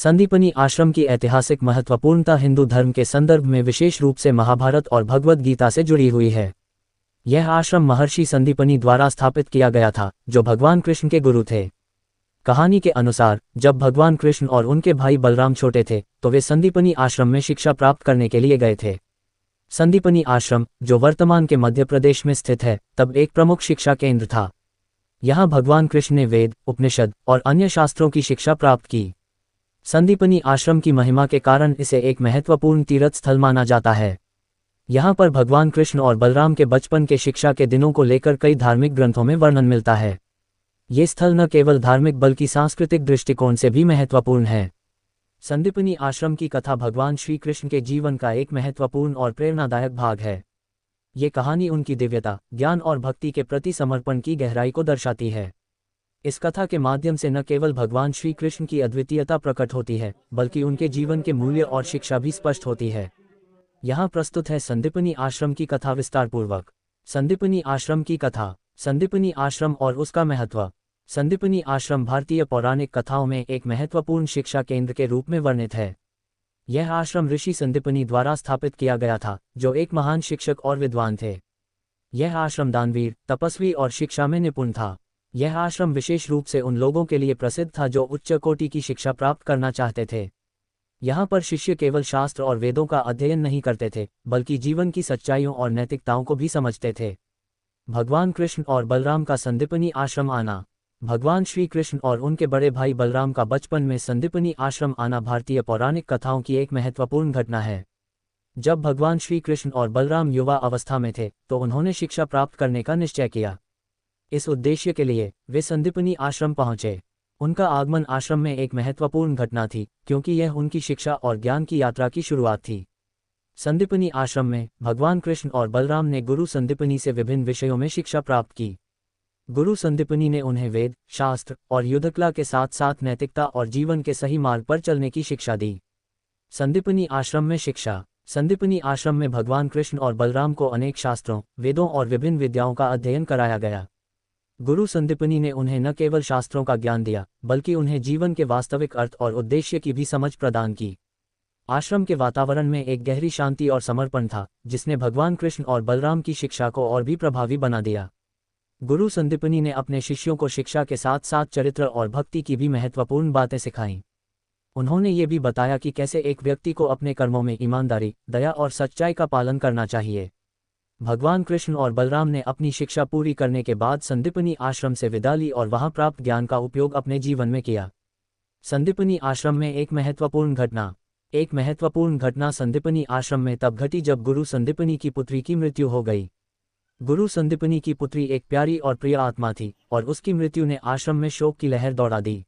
संदीपनी आश्रम की ऐतिहासिक महत्वपूर्णता हिंदू धर्म के संदर्भ में विशेष रूप से महाभारत और भगवद गीता से जुड़ी हुई है। यह आश्रम महर्षि संदीपनी द्वारा स्थापित किया गया था, जो भगवान कृष्ण के गुरु थे। कहानी के अनुसार जब भगवान कृष्ण और उनके भाई बलराम छोटे थे तो वे संदीपनी आश्रम में शिक्षा प्राप्त करने के लिए गए थे। संदीपनी आश्रम, जो वर्तमान के मध्य प्रदेश में स्थित है, तब एक प्रमुख शिक्षा केंद्र था। यहाँ भगवान कृष्ण ने वेद, उपनिषद और अन्य शास्त्रों की शिक्षा प्राप्त की। संदीपनी आश्रम की महिमा के कारण इसे एक महत्वपूर्ण तीर्थ स्थल माना जाता है। यहाँ पर भगवान कृष्ण और बलराम के बचपन के शिक्षा के दिनों को लेकर कई धार्मिक ग्रंथों में वर्णन मिलता है। ये स्थल न केवल धार्मिक बल्कि सांस्कृतिक दृष्टिकोण से भी महत्वपूर्ण है। संदीपनी आश्रम की कथा भगवान श्री कृष्ण के जीवन का एक महत्वपूर्ण और प्रेरणादायक भाग है। ये कहानी उनकी दिव्यता, ज्ञान और भक्ति के प्रति समर्पण की गहराई को दर्शाती है। इस कथा के माध्यम से न केवल भगवान श्री कृष्ण की अद्वितीयता प्रकट होती है, बल्कि उनके जीवन के मूल्य और शिक्षा भी स्पष्ट होती है। यहाँ प्रस्तुत है संदीपनी आश्रम की कथा विस्तारपूर्वक। संदीपनी आश्रम की कथा। संदीपनी आश्रम और उसका महत्व। संदीपनी आश्रम भारतीय पौराणिक कथाओं में एक महत्वपूर्ण शिक्षा केंद्र के रूप में वर्णित है। यह आश्रम ऋषि संदीपनी द्वारा स्थापित किया गया था, जो एक महान शिक्षक और विद्वान थे। यह आश्रम दानवीर, तपस्वी और शिक्षा में निपुण था। यह आश्रम विशेष रूप से उन लोगों के लिए प्रसिद्ध था जो उच्च कोटि की शिक्षा प्राप्त करना चाहते थे। यहाँ पर शिष्य केवल शास्त्र और वेदों का अध्ययन नहीं करते थे, बल्कि जीवन की सच्चाइयों और नैतिकताओं को भी समझते थे। भगवान कृष्ण और बलराम का संदीपनी आश्रम आना। भगवान श्री कृष्ण और उनके बड़े भाई बलराम का बचपन में संदीपनी आश्रम आना भारतीय पौराणिक कथाओं की एक महत्वपूर्ण घटना है। जब भगवान श्री कृष्ण और बलराम युवा अवस्था में थे तो उन्होंने शिक्षा प्राप्त करने का निश्चय किया। इस उद्देश्य के लिए वे संदीपनी आश्रम पहुंचे। उनका आगमन आश्रम में एक महत्वपूर्ण घटना थी, क्योंकि यह उनकी शिक्षा और ज्ञान की यात्रा की शुरुआत थी। संदीपनी आश्रम में भगवान कृष्ण और बलराम ने गुरु संदीपनी से विभिन्न विषयों में शिक्षा प्राप्त की। गुरु संदीपनी ने उन्हें वेद, शास्त्र और युद्धकला के साथ साथ नैतिकता और जीवन के सही मार्ग पर चलने की शिक्षा दी। संदीपनी आश्रम में शिक्षा। संदीपनी आश्रम में भगवान कृष्ण और बलराम को अनेक शास्त्रों, वेदों और विभिन्न विद्याओं का अध्ययन कराया गया। गुरु संदीपनी ने उन्हें न केवल शास्त्रों का ज्ञान दिया, बल्कि उन्हें जीवन के वास्तविक अर्थ और उद्देश्य की भी समझ प्रदान की। आश्रम के वातावरण में एक गहरी शांति और समर्पण था, जिसने भगवान कृष्ण और बलराम की शिक्षा को और भी प्रभावी बना दिया। गुरु संदीपनी ने अपने शिष्यों को शिक्षा के साथ साथ चरित्र और भक्ति की भी महत्वपूर्ण बातें सिखाईं। उन्होंने ये भी बताया कि कैसे एक व्यक्ति को अपने कर्मों में ईमानदारी, दया और सच्चाई का पालन करना चाहिए। भगवान कृष्ण और बलराम ने अपनी शिक्षा पूरी करने के बाद संदीपनी आश्रम से विदा ली और वहां प्राप्त ज्ञान का उपयोग अपने जीवन में किया। संदीपनी आश्रम में एक महत्वपूर्ण घटना। एक महत्वपूर्ण घटना संदीपनी आश्रम में तब घटी जब गुरु संदीपनी की पुत्री की मृत्यु हो गई। गुरु संदीपनी की पुत्री एक प्यारी और प्रिय आत्मा थी, और उसकी मृत्यु ने आश्रम में शोक की लहर दौड़ा दी।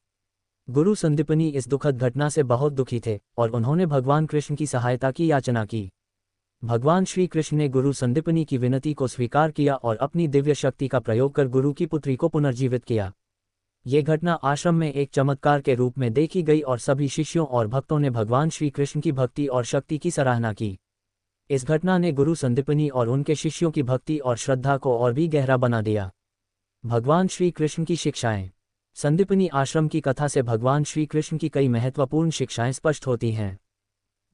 गुरु संदीपनी इस दुखद घटना से बहुत दुखी थे और उन्होंने भगवान कृष्ण की सहायता की याचना की। भगवान श्री कृष्ण ने गुरु संदीपनी की विनती को स्वीकार किया और अपनी दिव्य शक्ति का प्रयोग कर गुरु की पुत्री को पुनर्जीवित किया। ये घटना आश्रम में एक चमत्कार के रूप में देखी गई और सभी शिष्यों और भक्तों ने भगवान श्री कृष्ण की भक्ति और शक्ति की सराहना की। इस घटना ने गुरु संदीपनी और उनके शिष्यों की भक्ति और श्रद्धा को और भी गहरा बना दिया। भगवान श्री कृष्ण की शिक्षाएं। संदीपनी आश्रम की कथा से भगवान श्री कृष्ण की कई महत्वपूर्ण शिक्षाएं स्पष्ट होती हैं।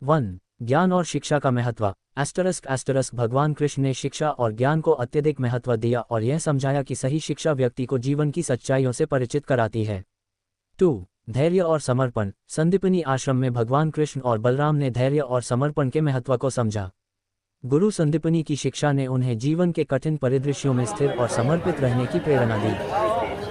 1. ज्ञान और शिक्षा का महत्व। भगवान कृष्ण ने शिक्षा और ज्ञान को अत्यधिक महत्व दिया और यह समझाया कि सही शिक्षा व्यक्ति को जीवन की सच्चाइयों से परिचित कराती है। 2. धैर्य और समर्पण। संदीपनी आश्रम में भगवान कृष्ण और बलराम ने धैर्य और समर्पण के महत्व को समझा। गुरु संदीपनी की शिक्षा ने उन्हें जीवन के कठिन परिदृश्यों में स्थिर और समर्पित रहने की प्रेरणा दी।